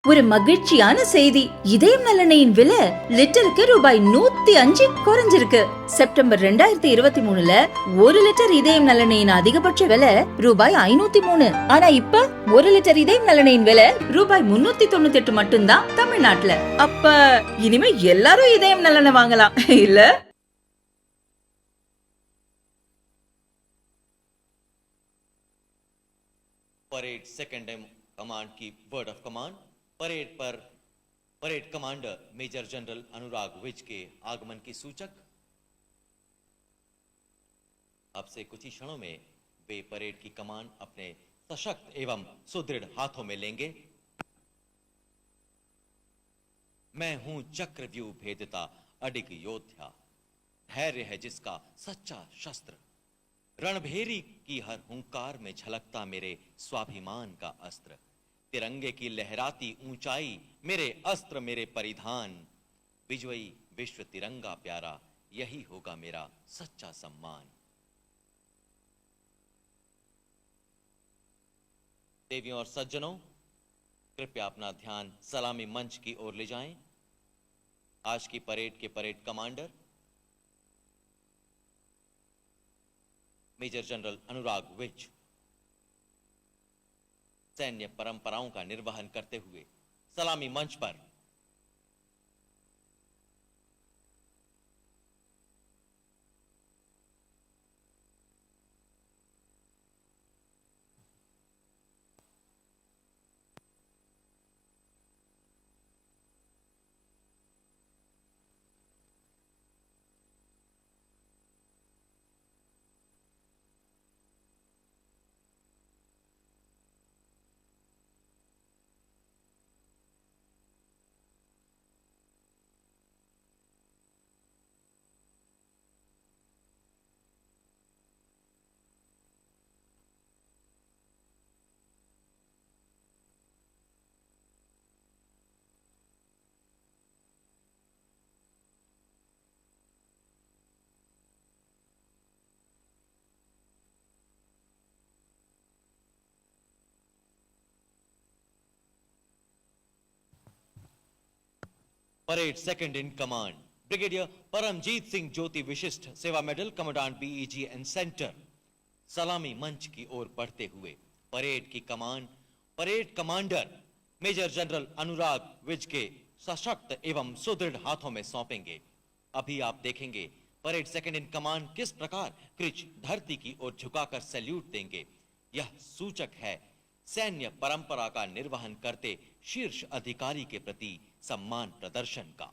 ஒரு மகிழ்ச்சியான செய்தி. இதயம் நலனையின் விலை லிட்டருக்கு ரூபாய் 105 குறைஞ்சிருக்கு. செப்டம்பர் 2023ல 1 லிட்டர் இதயம் நலனையின் அதிகபட்ச விலை ரூபாய் 503. ஆனா இப்ப 1 லிட்டர் இதயம் நலனையின் விலை ரூபாய் 398 மட்டும்தான் தமிழ்நாட்டுல. அப்ப இனிமே எல்லாரும் இதயம் நலனை வாங்கலாம் இல்ல? परेड सेकंड कमांड की वर्ड ऑफ कमांड परेड पर parade commander major general Anurag Vij के आगमन की सूचक। अब से कुछ ही क्षणों में वे परेड की कमान अपने सशक्त एवं सुदृढ़ हाथों में लेंगे। मैं हूं चक्रव्यूह भेदता अडिग योद्धा, धैर्य है जिसका सच्चा शस्त्र, रणभेरी की हर हुंकार में झलकता मेरे स्वाभिमान का अस्त्र, तिरंगे की लहराती ऊंचाई मेरे अस्त्र मेरे परिधान, विजयी विश्व तिरंगा प्यारा यही होगा मेरा सच्चा सम्मान। देवियों और सज्जनों, कृपया अपना ध्यान सलामी मंच की ओर ले जाएं। आज की परेड के parade commander major general Anurag Vij सैन्य परंपराओं का निर्वहन करते हुए सलामी मंच पर parade second in command brigadier Paramjit Singh Jyoti विशिष्ट सेवा medal commandant BEG and centre सलामी मंच की ओर बढ़ते हुए परेड की कमान parade commander major general Anurag Vij के सशक्त एवं सुदृढ़ हाथों में सौंपेंगे। अभी आप देखेंगे परेड सेकंड इन कमांड किस प्रकार क्रिच धरती की ओर झुकाकर सैल्यूट देंगे। यह सूचक है सैन्य परंपरा का निर्वहन करते शीर्ष अधिकारी के प्रति सम्मान प्रदर्शन का।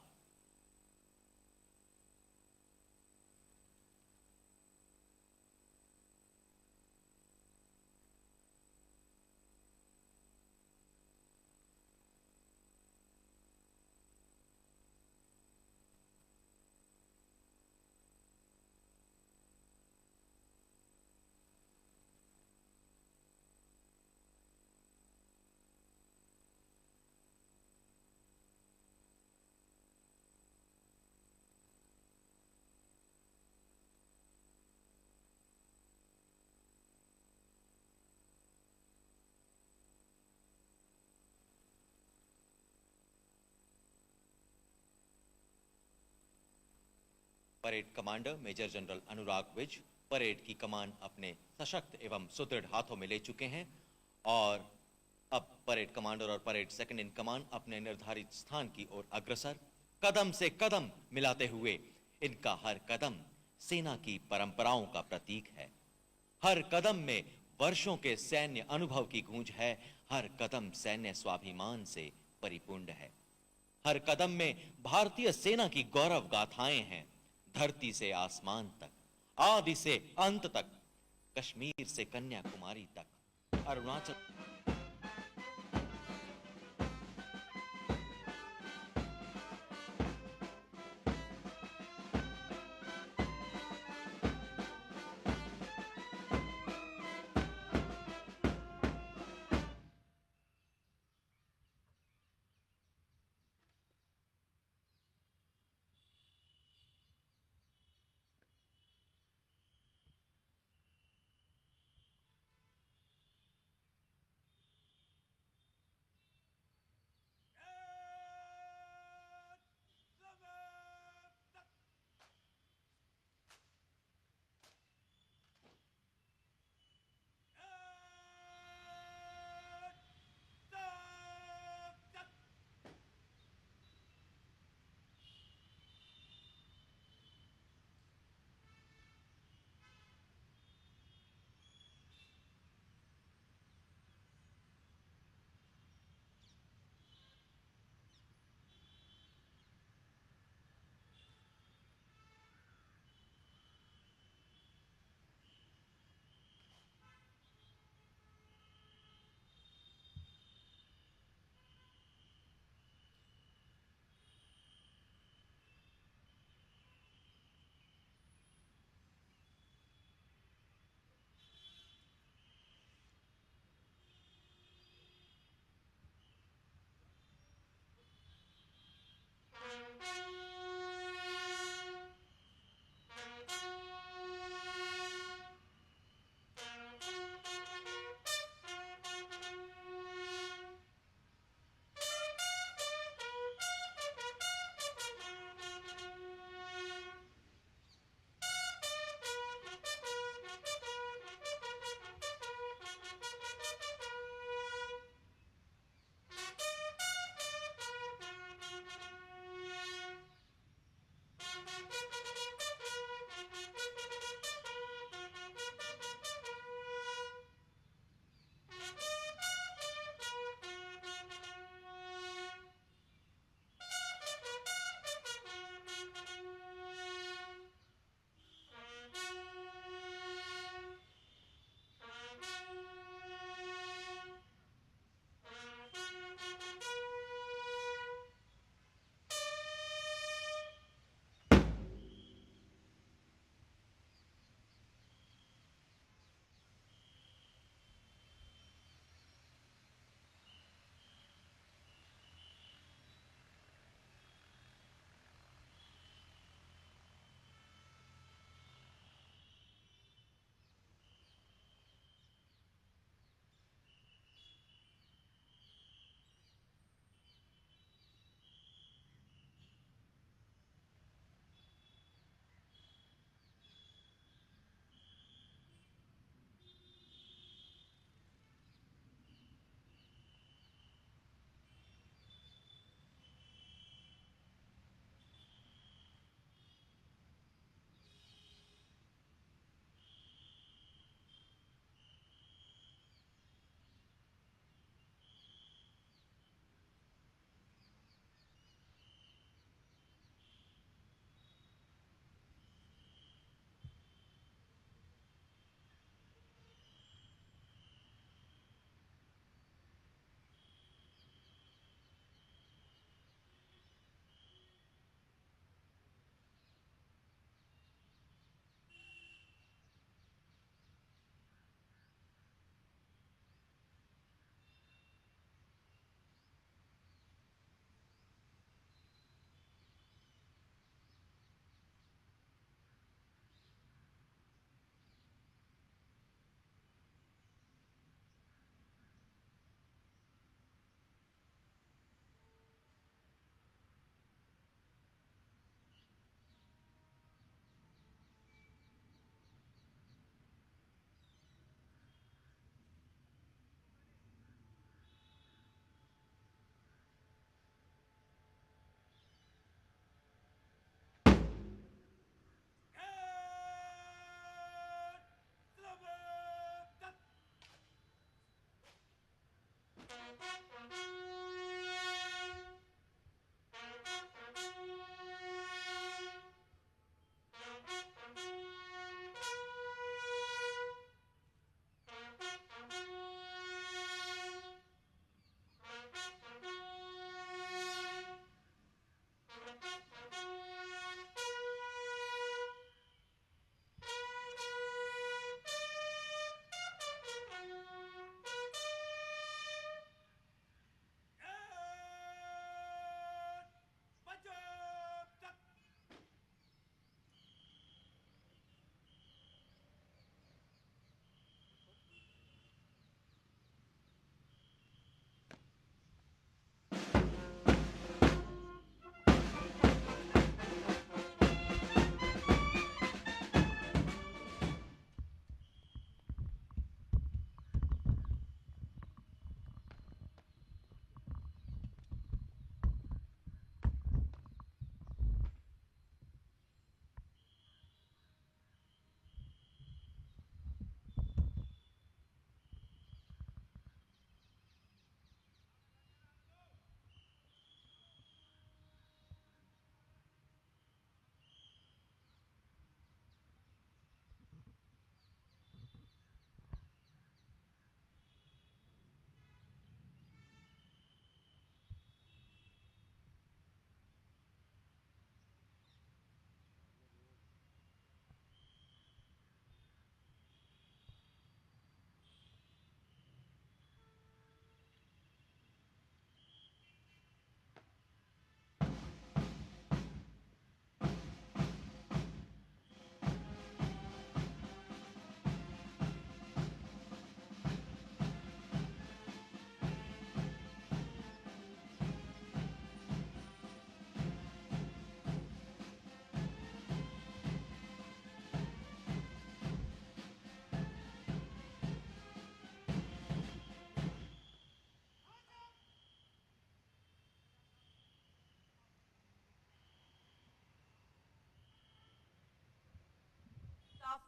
Parade commander major general Anurag Vij parade की कमान अपने सशक्त एवं सुदृढ़ हाथों में ले चुके हैं और अब परेड कमांडर और परेड सेकंड इन कमान अपने निर्धारित स्थान की ओर अग्रसर, कदम से कदम मिलाते हुए। इनका हर कदम सेना की परंपराओं का प्रतीक है। हर कदम में वर्षों के सैन्य अनुभव की गूंज है। हर कदम सैन्य स्वाभिमान से परिपूर्ण है। हर कदम में भारतीय सेना की गौरव गाथाएं हैं। धरती से आसमान तक, आदि से अंत तक, कश्मीर से कन्याकुमारी तक, Arunachal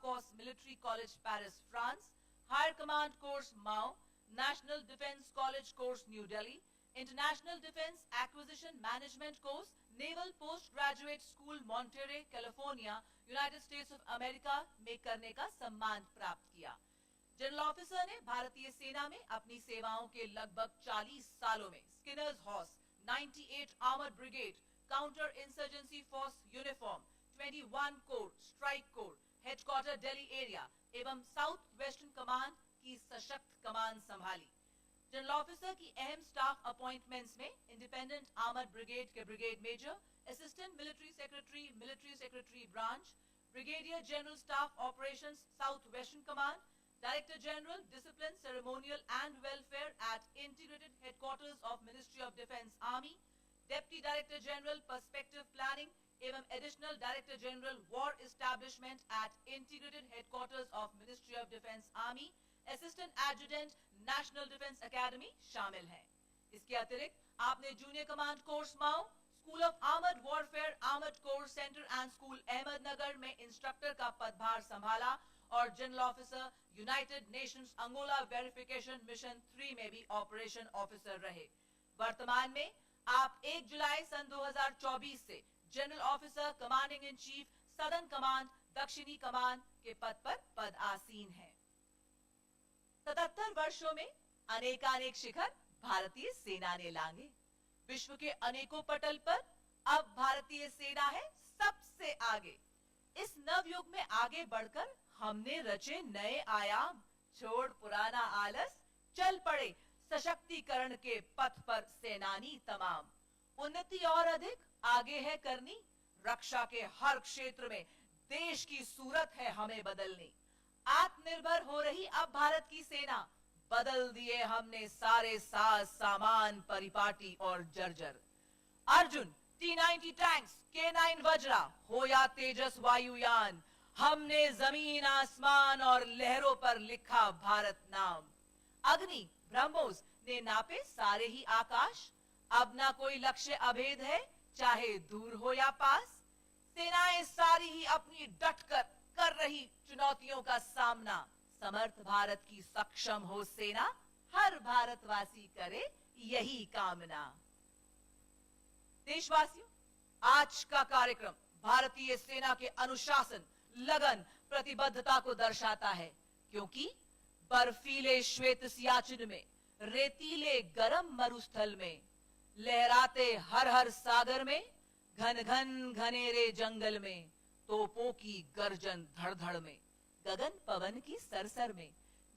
Force Military College Paris, France, Higher Command Course Mao, National Defense College Course New Delhi, International Defense Acquisition Management Course, Naval Postgraduate School Monterey, California, United States of America में करने का सम्मान प्राप्त किया। जनरल ऑफिसर ने भारतीय सेना में अपनी सेवाओं के लगभग 40 सालों में Skinner's horse, 98 armoured brigade, counter insurgency force uniform, 21 corps, strike corps, headquarter Delhi area एवं साउथ वेस्टर्न कमांड की सशक्त कमान संभाली। जनरल ऑफिसर की अहम स्टाफ अपॉइंटमेंट्स में इंडिपेंडेंट आर्मर्ड ब्रिगेड के brigade major, assistant military secretary branch, brigadier general staff operations south western command, Director General Discipline, Ceremonial and Welfare at Integrated Headquarters of Ministry of Defence Army, Deputy Director General Perspective Planning एवं Additional Director General War Establishment at Integrated Headquarters of Ministry of Defence Army, Assistant Adjutant National Defence Academy शामिल हैं। इसके अतिरिक्त आपने junior command course Mhow, school of armoured warfare armoured course centre and school Ahmednagar में instructor का पदभार संभाला और general officer United Nations Angola verification mission 3 में भी ऑपरेशन ऑफिसर रहे। वर्तमान में आप 1 जुलाई सन 2024 से general officer commanding in chief southern command दक्षिणी कमान के पद पर पदआसीन हैं। 77 वर्षों में अनेकानेक शिखर भारतीय सेना ने लांघे। विश्व के अनेकों पटल पर अब भारतीय सेना है सबसे आगे। इस नवयुग में आगे बढ़कर हमने रचे नए आयाम, छोड़ पुराना आलस, चल पड़े सशक्तिकरण के पथ पर सेनानी तमाम। उन्नति और अधिक आगे है करनी, रक्षा के हर क्षेत्र में देश की सूरत है हमें बदलनी। आत्मनिर्भर हो रही अब भारत की सेना, बदल दिए हमने सारे साज सामान परिपाटी और जर्जर। Arjun, T-90 tanks, K9 Vajra हो या तेजस वायुयान, हमने जमीन आसमान और लहरों पर लिखा भारत नाम। अग्नि, ब्रह्मोस ने नापे सारे ही आकाश, अब ना कोई लक्ष्य अभेद है चाहे दूर हो या पास। सेनाएं सारी ही अपनी डटकर कर रही चुनौतियों का सामना। समर्थ भारत की सक्षम हो सेना, हर भारतवासी करे यही कामना। देशवासियों, आज का कार्यक्रम भारतीय सेना के अनुशासन, लगन, प्रतिबद्धता को दर्शाता है, क्योंकि बर्फीले श्वेत सियाचिन में, रेतीले गरम मरुस्थल में, लहराते हर हर सागर में, घन घन घनेरे जंगल में, तोपों की गर्जन धड़धड़ में, गगन पवन की सरसर में,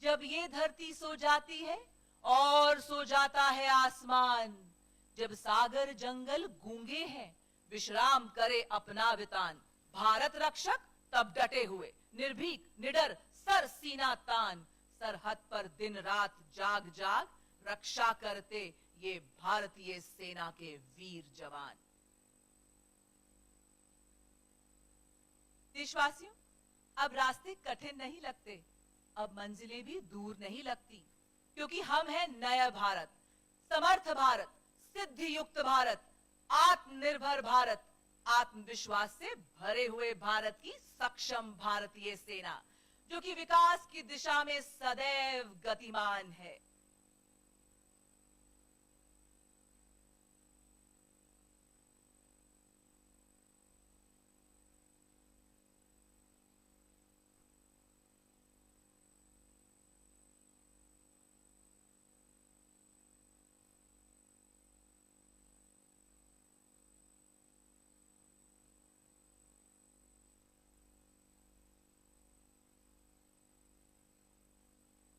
जब ये धरती सो जाती है और सो जाता है आसमान, जब सागर जंगल गूंगे हैं, विश्राम करे अपना वितान, भारत रक्षक तब डटे हुए, निर्भीक निडर सर सीना तान, सरहद पर दिन रात जाग जाग रक्षा करते ये भारतीय सेना के वीर जवान। देशवासियों, अब रास्ते कठिन नहीं लगते, अब मंजिलें भी दूर नहीं लगती, क्योंकि हम हैं नया भारत, समर्थ भारत, सिद्धि युक्त भारत, आत्मनिर्भर भारत, आत्मविश्वास से भरे हुए भारत की सक्षम भारतीय सेना, जो कि विकास की दिशा में सदैव गतिमान है।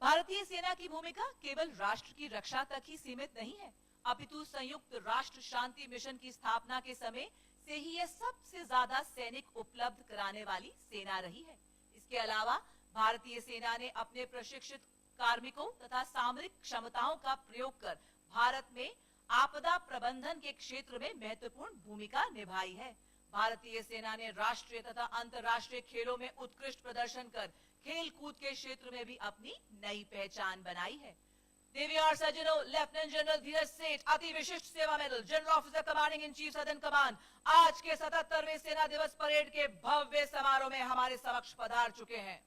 भारतीय सेना की भूमिका केवल राष्ट्र की रक्षा तक ही सीमित नहीं है, अपितु संयुक्त राष्ट्र शांति मिशन की स्थापना के समय से ही यह सबसे ज्यादा सैनिक उपलब्ध कराने वाली सेना रही है। इसके अलावा भारतीय सेना ने अपने प्रशिक्षित कार्मिकों तथा सामरिक क्षमताओं का प्रयोग कर भारत में आपदा प्रबंधन के क्षेत्र में महत्वपूर्ण भूमिका निभाई है। भारतीय सेना ने राष्ट्रीय तथा अंतर्राष्ट्रीय खेलों में उत्कृष्ट प्रदर्शन कर खेल कूद के क्षेत्र में भी अपनी नई पहचान बनाई है। DVR Sajino, Lieutenant General Dheeraj Seth, अति विशिष्ट सेवा medal, general officer commanding in chief southern कमान, आज के 77वें सेना दिवस परेड के भव्य समारोह में हमारे समक्ष पधार चुके हैं।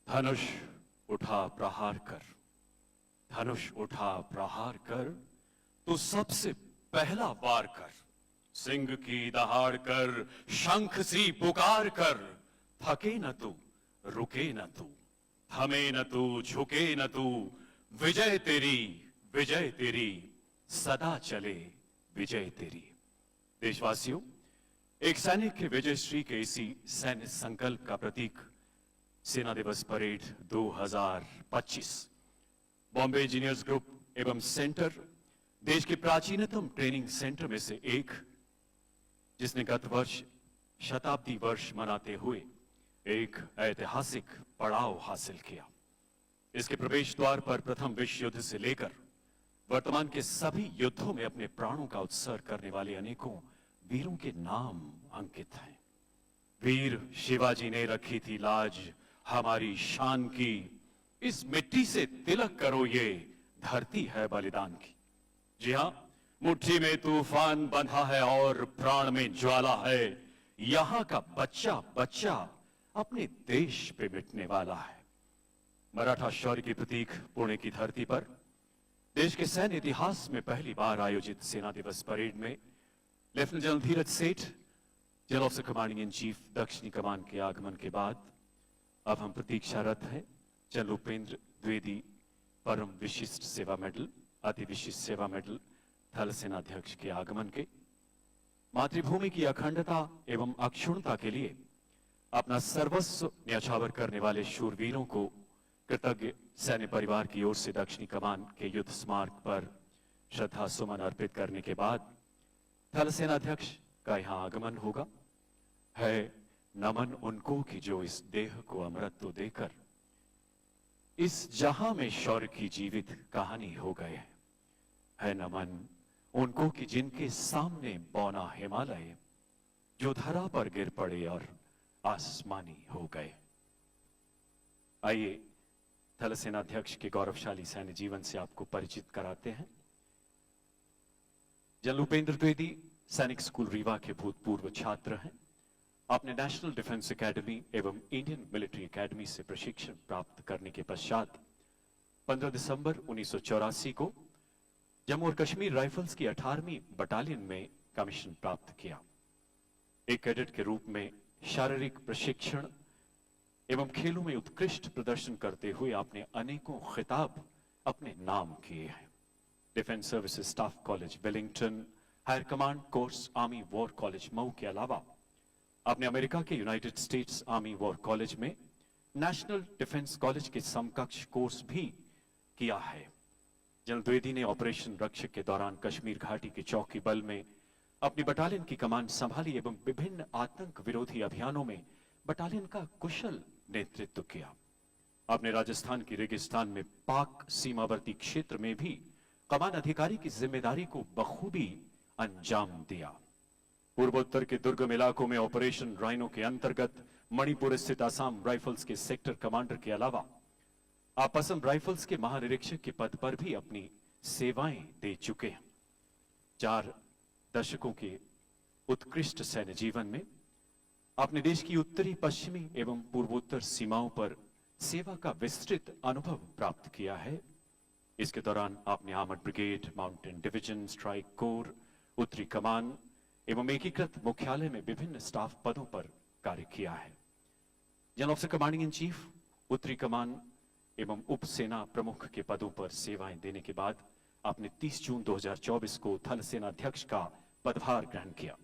धनुष उठा प्रहार कर, धनुष उठा प्रहार कर, तू सबसे पहला वार कर, सिंह की दहाड़ कर, शंख सी पुकार कर, थके न तू, रुके न तू, थमे न तू, झुके न तू, विजय तेरी, सदा चले विजय तेरी। देशवासियों, एक सैनिक के विजयश्री के इसी सैन्य संकल्प का प्रतीक सेना दिवस परेड 2025 बॉम्बे इंजीनियर्स ग्रुप एवं सेंटर, देश के प्राचीनतम ट्रेनिंग सेंटर में से एक, जिसने गत वर्ष शताब्दी वर्ष मनाते हुए एक ऐतिहासिक पड़ाव हासिल किया। इसके प्रवेश द्वार पर प्रथम विश्व युद्ध से लेकर वर्तमान के सभी युद्धों में अपने प्राणों का उत्सर्ग करने वाले अनेकों वीरों के नाम अंकित हैं। वीर शिवाजी ने रखी थी लाज हमारी शान की, इस मिट्टी से तिलक करो, ये धरती है बलिदान की। जी हां, मुट्ठी में तूफान बंधा है और प्राण में ज्वाला है, यहां का बच्चा बच्चा अपने देश पे मिटने वाला है। मराठा शौर्य की प्रतीक पुणे की धरती पर देश के सैन्य इतिहास में पहली बार आयोजित सेना दिवस परेड में लेफ्टिनेंट जनरल धीरज सेठ, general officer commanding in chief दक्षिणी कमान के आगमन के बाद अब हम प्रतीक्षारत हैं जनरल उपेंद्र द्विवेदी परम विशिष्ट सेवा मेडल, अति विशिष्ट सेवा मेडल, थल सेनाध्यक्ष के आगमन के। मातृभूमि की अखंडता एवं अक्षुण्णता के लिए अपना सर्वस्व न्यौछावर करने वाले शूरवीरों को कृतज्ञ सैन्य परिवार की ओर से दक्षिणी कमान के युद्ध स्मारक पर श्रद्धा सुमन अर्पित करने के बाद थल सेनाध्यक्ष का यहां आगमन होगा। है नमन उनको कि जो इस देह को अमरत्व देकर इस जहां में शौर्य की जीवित कहानी हो गए। है नमन उनको कि जिनके सामने बौना हिमालय जो धरा पर गिर पड़े और आसमानी हो गए। आइए थल सेनाध्यक्ष के गौरवशाली सैन्य जीवन से आपको परिचित कराते हैं। जनरल उपेंद्र द्विवेदी सैनिक स्कूल रीवा के भूतपूर्व छात्र हैं। आपने नेशनल डिफेंस एकेडमी एवं इंडियन मिलिट्री एकेडमी से प्रशिक्षण प्राप्त करने के पश्चात 15 दिसंबर 1984 को जम्मू और कश्मीर राइफल्स की 18वीं बटालियन में कमीशन प्राप्त किया। एक कैडेट के रूप में शारीरिक प्रशिक्षण एवं खेलों में उत्कृष्ट प्रदर्शन करते हुए आपने अनेकों खिताब अपने नाम किए हैं। Defence services staff college Wellington, higher command course army war college Mhow के अलावा आपने अमेरिका के United States army war college में नेशनल डिफेंस कॉलेज के समकक्ष कोर्स भी किया है। जनरल द्विवेदी ने ऑपरेशन रक्षक के दौरान कश्मीर घाटी के चौकी बल में अपनी बटालियन की कमान संभाली एवं विभिन्न आतंक विरोधी अभियानों में बटालियन का कुशल नेतृत्व किया। आपने राजस्थान की रेगिस्तान में पाक सीमावर्ती क्षेत्र में भी कमान अधिकारी की जिम्मेदारी को बखूबी अंजाम दिया। पूर्वोत्तर के दुर्गम इलाकों में ऑपरेशन राइनो के अंतर्गत मणिपुर स्थित असम राइफल्स के सेक्टर कमांडर के अलावा आप असम राइफल्स के महानिरीक्षक के पद पर भी अपनी सेवाएं दे चुके हैं। 4 दशकों के उत्कृष्ट सैन्य जीवन में आपने देश की उत्तरी, पश्चिमी एवं पूर्वोत्तर सीमाओं पर सेवा का विस्तृत अनुभव प्राप्त किया है। इसके दौरान आपने armoured brigade, mountain division, strike corps, उत्तरी कमान एवं एकीकृत मुख्यालय में विभिन्न स्टाफ पदों पर कार्य किया है। General officer commanding in chief, उत्तरी कमान एवं उप सेना प्रमुख के पदों पर सेवाएं देने के बाद आपने 30 जून 2024 को थल सेनाध्यक्ष का पदभार ग्रहण किया।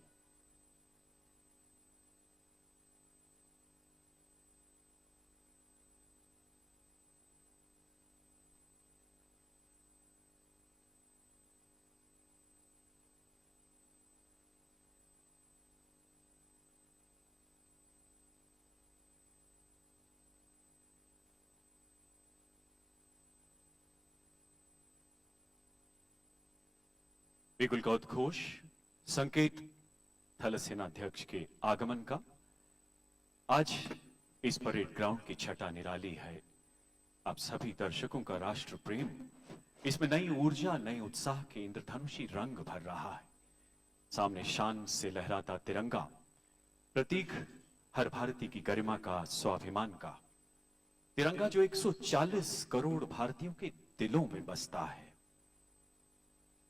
बिगुल का उद्घोष संकेत थल सेनाध्यक्ष के आगमन का। आज इस परेड ग्राउंड की छटा निराली है। आप सभी दर्शकों का राष्ट्र प्रेम इसमें नई ऊर्जा, नए उत्साह के इंद्रधनुषी रंग भर रहा है। सामने शान से लहराता तिरंगा, प्रतीक हर भारतीय की गरिमा का, स्वाभिमान का तिरंगा, जो 140 करोड़ भारतीयों के दिलों में बसता है।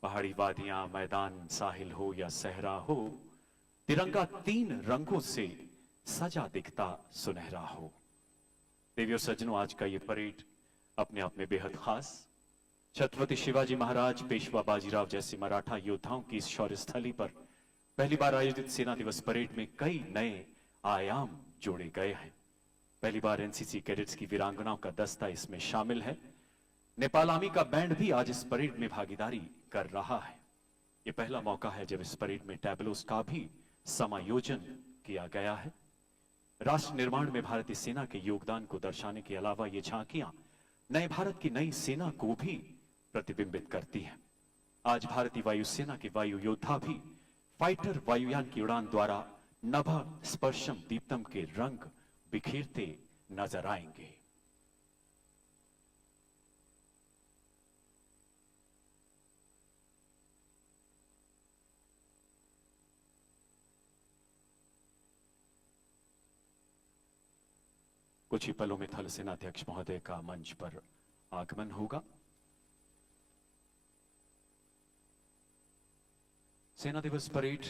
पहाड़ी वादियां, मैदान, साहिल हो या सहरा हो, तिरंगा 3 रंगों से सजा दिखता सुनहरा हो। देवियों सज्जनों, आज का ये परेड अपने आप में बेहद खास। छत्रपति शिवाजी महाराज, पेशवा बाजीराव जैसे मराठा योद्धाओं की इस शौर्य स्थली पर पहली बार आयोजित सेना दिवस परेड में कई नए आयाम जोड़े गए हैं। पहली बार एनसीसी कैडेट्स की वीरांगनाओं का दस्ता इसमें शामिल है। नेपाल आर्मी का बैंड भी आज इस परेड में भागीदारी कर रहा है। यह पहला मौका है जब इस परेड में टैबलोस का भी समायोजन किया गया है। राष्ट्र निर्माण में भारतीय सेना के योगदान को दर्शाने के अलावा ये झांकियां नए भारत की नई सेना को भी प्रतिबिंबित करती हैं। आज भारतीय वायुसेना के वायु योद्धा भी फाइटर वायुयान की उड़ान द्वारा नभ स्पर्शम दीप्तम के रंग बिखेरते नजर आएंगे। कुछ ही पलों में थल सेनाध्यक्ष महोदय का मंच पर आगमन होगा। सेना दिवस परेड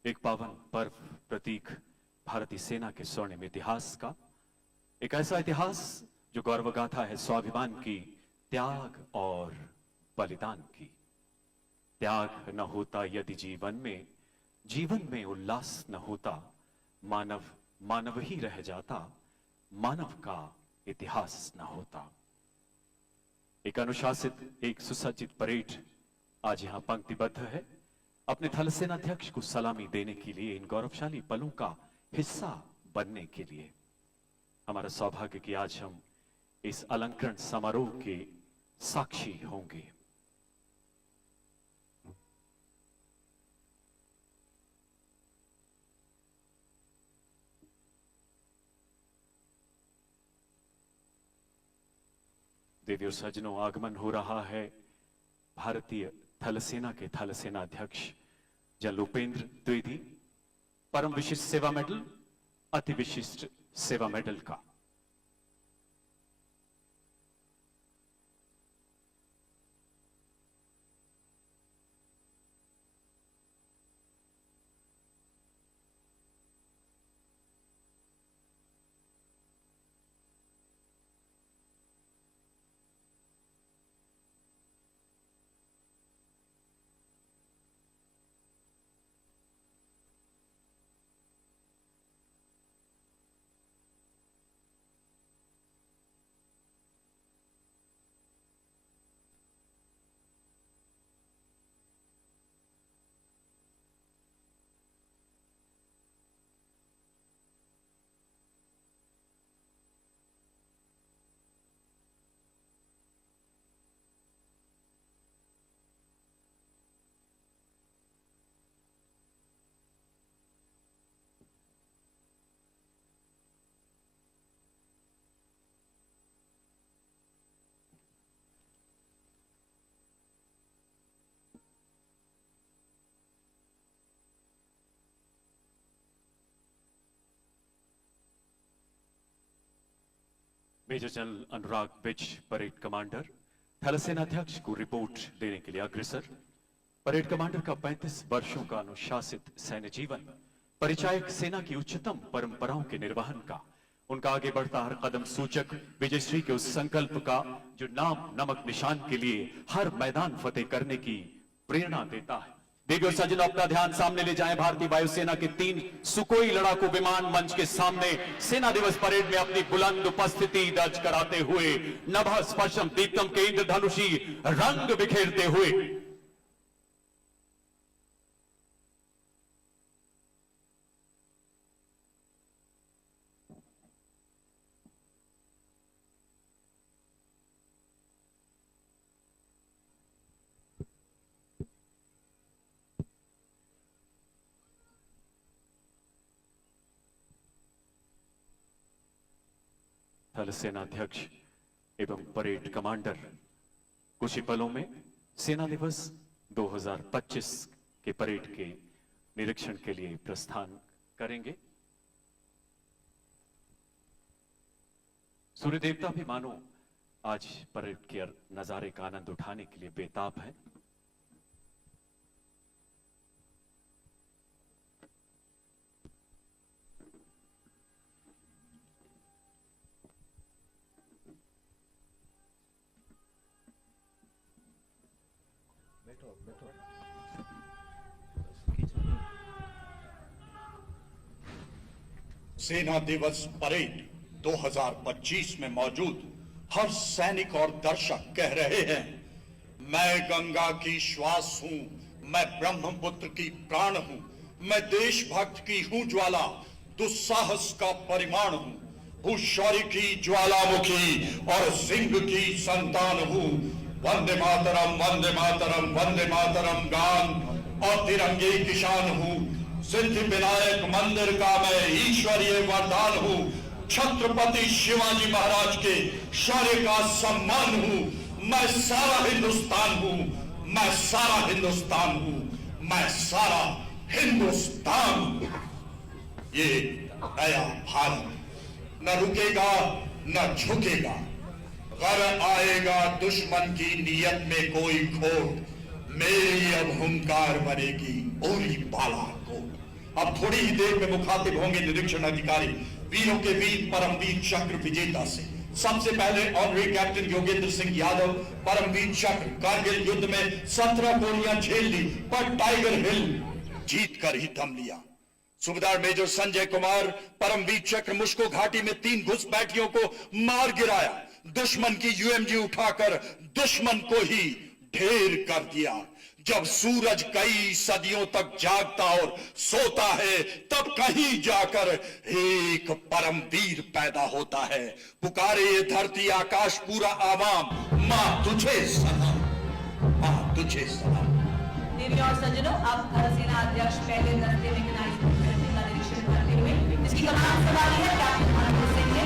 एक पावन पर्व, प्रतीक भारतीय सेना के स्वर्णिम इतिहास का। एक ऐसा इतिहास जो गौरवगाथा है स्वाभिमान की, त्याग और बलिदान की। त्याग न होता यदि जीवन में उल्लास न होता, मानव मानव ही रह जाता, मानव का इतिहास न होता। एक अनुशासित, एक सुसज्जित परेड आज यहां पंक्तिबद्ध है, अपने थल सेनाध्यक्ष को सलामी देने के लिए, इन गौरवशाली पलों का हिस्सा बनने के लिए। हमारा सौभाग्य कि आज हम इस अलंकरण समारोह के साक्षी होंगे। देवी और सज्जनों, आगमन हो रहा है भारतीय थल सेना के थल सेनाध्यक्ष जनरल उपेंद्र द्विवेदी, परम विशिष्ट सेवा मेडल, अति विशिष्ट सेवा मेडल का। Major general Anurag Vij, parade commander, थल सेनाध्यक्ष को रिपोर्ट देने के लिए अग्रसर। परेड कमांडर का 35 वर्षों का अनुशासित सैन्य जीवन परिचायक सेना की उच्चतम परंपराओं के निर्वहन का, उनका आगे बढ़ता हर कदम सूचक विजयश्री के उस संकल्प का जो नाम नमक निशान के लिए हर मैदान फतेह करने की प्रेरणा देता है। देखिए सज्जनों, अपना ध्यान सामने ले जाएं। भारतीय वायुसेना के 3 सुकोई लड़ाकू विमान मंच के सामने सेना दिवस परेड में अपनी बुलंद उपस्थिति दर्ज कराते हुए नभ स्पर्शम दीप्तम के इंद्रधनुषी रंग बिखेरते हुए थल सेनाध्यक्ष एवं परेड कमांडर कुछ ही पलों में सेना दिवस 2025 के परेड के निरीक्षण के लिए प्रस्थान करेंगे। सूर्य देवता भी मानो आज परेड के नजारे का आनंद उठाने के लिए बेताब है। सेना दिवस परेड 2025 में मौजूद हर सैनिक और दर्शक कह रहे हैं, मैं गंगा की श्वास हूं, मैं ब्रह्मपुत्र की प्राण हूं, मैं देशभक्त की हूं ज्वाला, दुस्साहस का परिमाण हूं, भूशौर्य की ज्वालामुखी और सिंह की संतान हूं। वंदे मातरम वंदे मातरम वंदे मातरम गान और तिरंगे की शान हूं। सिद्धि विनायक मंदिर का मैं ईश्वरीय वरदान हूं। छत्रपति शिवाजी महाराज के शौर्य का सम्मान हूं। मैं सारा हिंदुस्तान हूं, मैं सारा हिंदुस्तान हूं, मैं सारा हिंदुस्तान हूं। ये नया भारत न रुकेगा न झुकेगा। घर आएगा दुश्मन की नीयत में कोई खोट, मेरी अब हुंकार बनेगी ओरी बाला को। अब थोड़ी ही देर में मुखातिब होंगे निरीक्षण अधिकारी वीरों के वीर परमवीर चक्र विजेता से। सबसे पहले ऑनरेरी कैप्टन योगेंद्र सिंह यादव, परमवीर चक्र, कारगिल युद्ध में 17 गोलियां झेल ली पर टाइगर हिल जीत कर ही दम लिया। सूबेदार मेजर संजय कुमार, परमवीर चक्र, मुश्को घाटी में 3 घुसपैठियों को मार गिराया। दुश्मन की यूएमजी उठाकर दुश्मन को ही ढेर कर दिया। जब सूरज कई सदियों तक जागता और सोता है, तब कहीं जाकर एक परमवीर पैदा होता है। पुकारे ये धरती आकाश पूरा आवाम, मां तुझे सलाम, मां तुझे सलाम। देवी और सज्जनों, अब थल सेना अध्यक्ष पहले दस्ते मैकेनाइज्ड इन्फेंट्री का निरीक्षण करते हुए इसकी कमान संभाली है कैप्टन मनोज सिंह ने।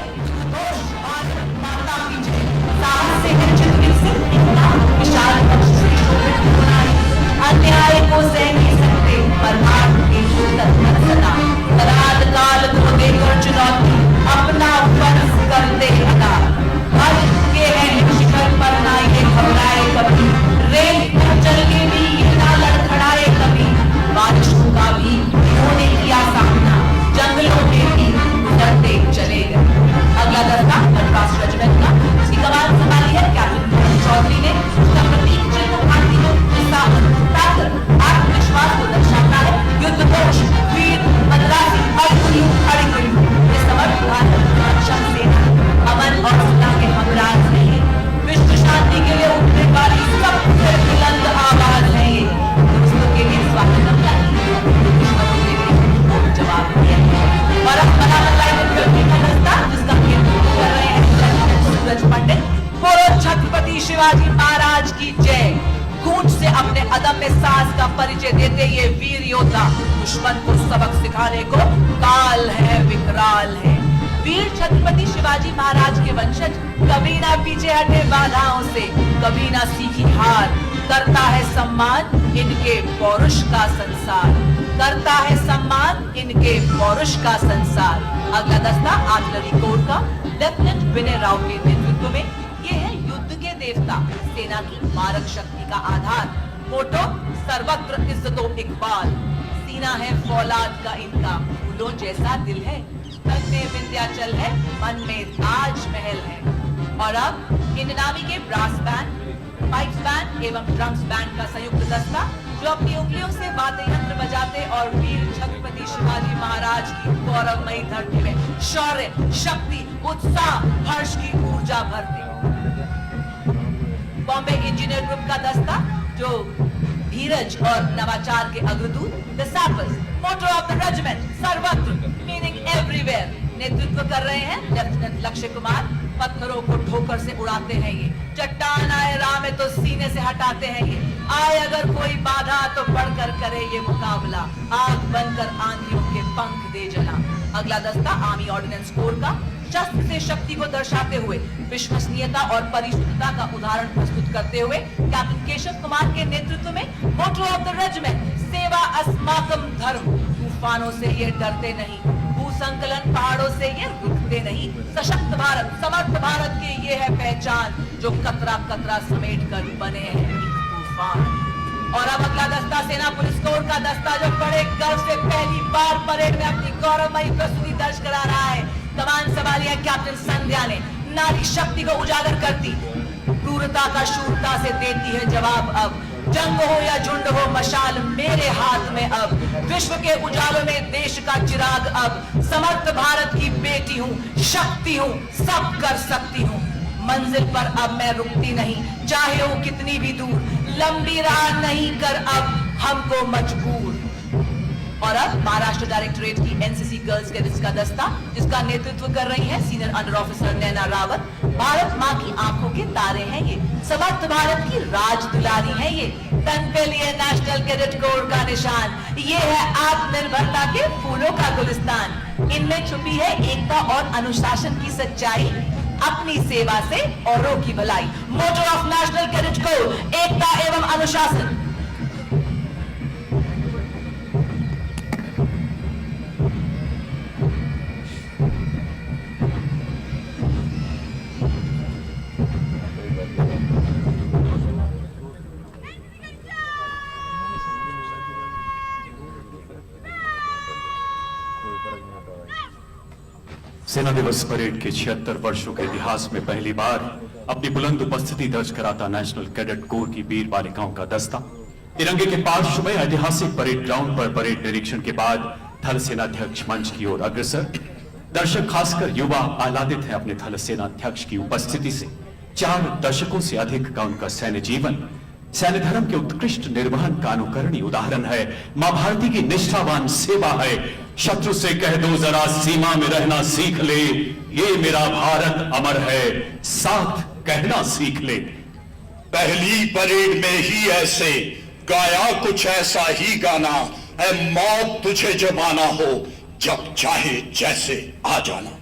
जोश और माता की जय, साहस से निर्जित विकसित इतना विशाल पक्ष से शोभित बनाई। अन्याय को सह नहीं सकते परमार्थ के तत्पर सदा। कराल काल को देकर चुनौती अपना फर्ज करते अदा। हर के हैं शिखर पर ना ये घबराए कभी, रेल पर चल के भी ये ना लड़खड़ाए कभी। बारिशों का भी उन्होंने किया सामना, जंगलों में भी गुजरते चले गए। अगला दस्ता मद्रास रेजिमेंट का, इसकी कमान संभाली है कैप्टन चौधरी ने। उसका प्रतीक चिन्ह भारतीयों के साथ ताकत आत्मविश्वास को दर्शाता है। युद्ध घोष वीर मद्रासी अड़गुली अड़गुली। ये समर्थ भारत रक्षक सेना अमन और सत्ता के हमराज रहे। विश्व शांति के लिए उठने वाली सबसे बुलंद आवाज है ये। दोस्तों के लिए स्वागतम करती है, दुश्मनों के लिए जवाब दिया है। और अब बनावट लाइन इन्फेंट्री का दस्ता, जिसका नेतृत्व कर रहे हैं सूरज पंडित। बोलो छत्रपति शिवाजी महाराज की जय। गूंज से अपने अदम्य साहस का परिचय देते ये वीर योद्धा दुश्मन को सबक सिखाने को काल है, विकराल है। वीर छत्रपति शिवाजी महाराज के वंशज कभी ना पीछे हटे बाधाओं से, कभी ना सीखी हार। करता है सम्मान इनके पौरुष का संसार, करता है सम्मान इनके पौरुष का संसार। अगला दस्ता आर्टिलरी कोर का लेफ्टिनेंट विनय राव के नेतृत्व में। ये है युद्ध के देवता, सेना की मारक शक्ति का आधार। मोटो सर्वत्र इज्जतो इकबाल, सीना है फौलाद का इनका, फूलों जैसा दिल है, तन में विंध्याचल है, मन में ताज महल है। और अब इंडियन आर्मी के ब्रास बैंड, पाइप्स बैंड एवं ड्रम्स बैंड का संयुक्त दस्ता, जो अपनी उंगलियों से वाद्य यंत्र बजाते और वीर छत्रपति शिवाजी महाराज की गौरवमयी धरती में शौर्य, शक्ति, उत्साह, हर्ष की ऊर्जा भरते। बॉम्बे इंजीनियर ग्रुप का दस्ता, जो धीरज और नवाचार के अग्रदूत, the sappers, motto of the regiment, सर्वत्र मीनिंग एवरीवेयर, नेतृत्व कर रहे हैं लेफ्टिनेंट लक्ष्य कुमार। पत्थरों को ठोकर से उड़ाते हैं ये, चट्टान आए राह में तो सीने से हटाते हैं ये, आए अगर कोई बाधा तो बढ़कर करे ये मुकाबला, आग बनकर आंधियों के पंख दे जला। अगला दस्ता आर्मी ऑर्डिनेंस कोर का, शस्त्र से शक्ति को दर्शाते हुए विश्वसनीयता और परिशुद्धता का उदाहरण प्रस्तुत करते हुए कैप्टन केशव कुमार के नेतृत्व में मोटो ऑफ द रेजिमेंट, सेवा अस्माकम धर्म, तूफानों से ये डरते नहीं, भूसंकलन पहाड़ों से ये रुकते नहीं, सशक्त भारत, समर्थ भारत की ये है पहचान, जो कतरा कतरा समेट कर बने हैं एक तूफान। और अब अगला दस्ता सेना पुलिस कोर का दस्ता, जो बड़े गर्व से पहली बार परेड में अपनी गौरवमयी प्रस्तुति दर्ज करा रहा है। कमान संभाली है कैप्टन संध्या ने, नारी शक्ति को उजागर करती, क्रूरता का शूरता से देती है जवाब। अब जंग हो या झुंड हो, मशाल मेरे हाथ में अब, विश्व के उजालों में देश का चिराग अब, समर्थ भारत की बेटी हूँ, शक्ति हूँ, सब कर सकती हूँ, मंजिल पर अब मैं रुकती नहीं, चाहे हो कितनी भी दूर, लंबी राह नहीं कर अब हमको मजबूर। और अब महाराष्ट्र डायरेक्टरेट की एनसीसी गर्ल्स कैडेट्स का दस्ता, जिसका नेतृत्व कर रही है सीनियर अंडर ऑफिसर नैना रावत। भारत माँ की आंखों के तारे हैं ये, समर्थ भारत की राज दुलारी है ये, तन पे लिए नेशनल कैडेट कोर का निशान, ये है आत्मनिर्भरता के फूलों का गुलिस्तान। इनमें छुपी है एकता और अनुशासन की सच्चाई, अपनी सेवा से औरों की भलाई। Motto of national cadet corps, एकता एवं अनुशासन। सेना दिवस परेड के 76 वर्षों के इतिहास में पहली बार अपनी बुलंद उपस्थिति दर्ज कराता नेशनल कैडेट कोर की वीर बालिकाओं का दस्ता तिरंगे के पार्श्व में ऐतिहासिक परेड ग्राउंड पर परेड निरीक्षण के बाद थल सेनाध्यक्ष मंच की ओर अग्रसर। दर्शक खासकर युवा आह्लादित है अपने थल सेनाध्यक्ष की उपस्थिति से। 4 दशकों से अधिक का उनका सैन्य जीवन सैन्य धर्म के उत्कृष्ट निर्वहन का अनुकरणीय उदाहरण है। मां भारती की निष्ठावान सेवा है। शत्रु से कह दो जरा सीमा में रहना सीख ले, ये मेरा भारत अमर है, साथ कहना सीख ले। पहली परेड में ही ऐसे गाया कुछ ऐसा ही गाना, ऐ मौत तुझे जब आना हो, जब चाहे जैसे आ जाना।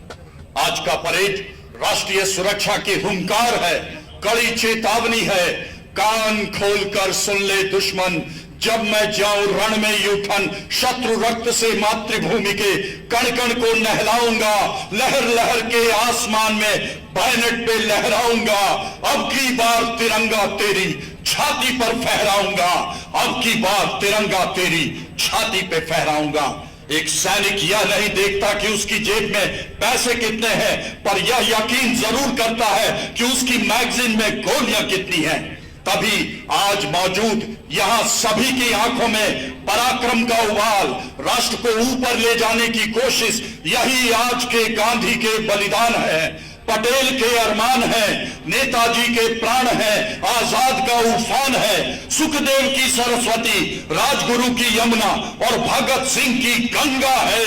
आज का परेड राष्ट्रीय सुरक्षा की हुंकार है, कड़ी चेतावनी है। कान खोलकर सुन ले दुश्मन, जब मैं जाऊं रण में यूठन, शत्रु रक्त से मातृभूमि के कण कण को नहलाऊंगा, लहर लहर के आसमान में बैनट पे लहराऊंगा। अब की बार तिरंगा तेरी छाती पर फहराऊंगा, अब की बार तिरंगा तेरी छाती पे फहराऊंगा। एक सैनिक यह नहीं देखता कि उसकी जेब में पैसे कितने हैं, पर यह यकीन जरूर करता है कि उसकी मैगजीन में गोलियां कितनी हैं। तभी आज मौजूद यहां सभी की आंखों में पराक्रम का उबाल, राष्ट्र को ऊपर ले जाने की कोशिश, यही आज के गांधी के बलिदान है, पटेल के अरमान है, नेताजी के प्राण है, आजाद का उफान है, सुखदेव की सरस्वती, राजगुरु की यमुना और भगत सिंह की गंगा है।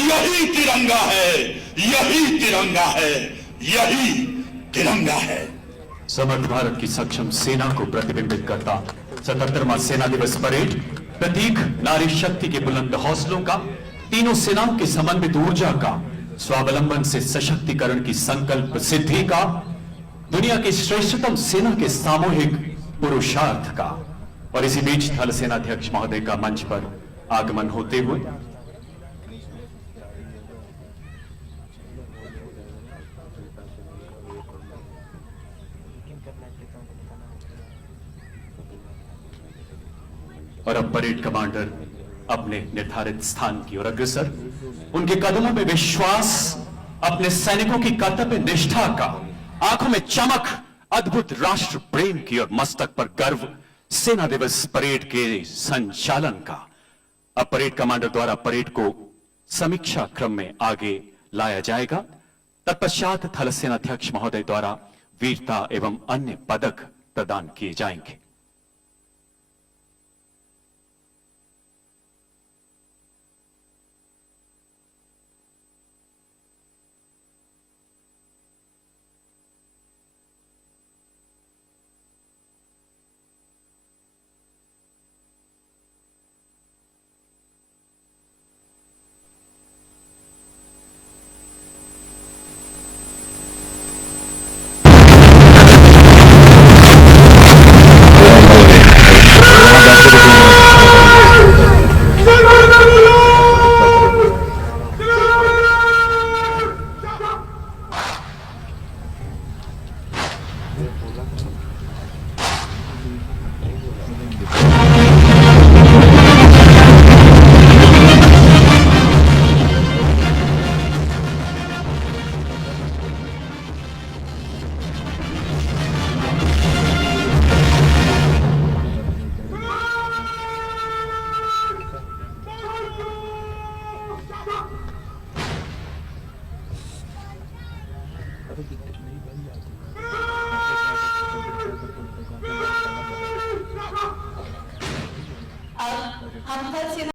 यही तिरंगा है, यही तिरंगा है, यही तिरंगा है। समर्थ भारत की सक्षम सेना को प्रतिबिंबित करता 77वां सेना दिवस परेड प्रतीक नारी शक्ति के बुलंद हौसलों का, तीनों सेनाओं की समन्वित ऊर्जा का, स्वावलंबन से सशक्तिकरण की संकल्प सिद्धि का, दुनिया की श्रेष्ठतम सेना के सामूहिक पुरुषार्थ का। और इसी बीच थल सेनाध्यक्ष महोदय का मंच पर आगमन होते हुए और अब परेड कमांडर अपने निर्धारित स्थान की ओर अग्रसर, उनके कदमों में विश्वास, अपने सैनिकों की कर्तव्य निष्ठा का, आंखों में चमक, अद्भुत राष्ट्र प्रेम की और मस्तक पर गर्व, सेना दिवस परेड के संचालन का। अब परेड कमांडर द्वारा परेड को समीक्षा क्रम में आगे लाया जाएगा। तत्पश्चात थल सेनाध्यक्ष महोदय द्वारा वीरता एवं अन्य पदक प्रदान किए जाएंगे। अब हम थल सेना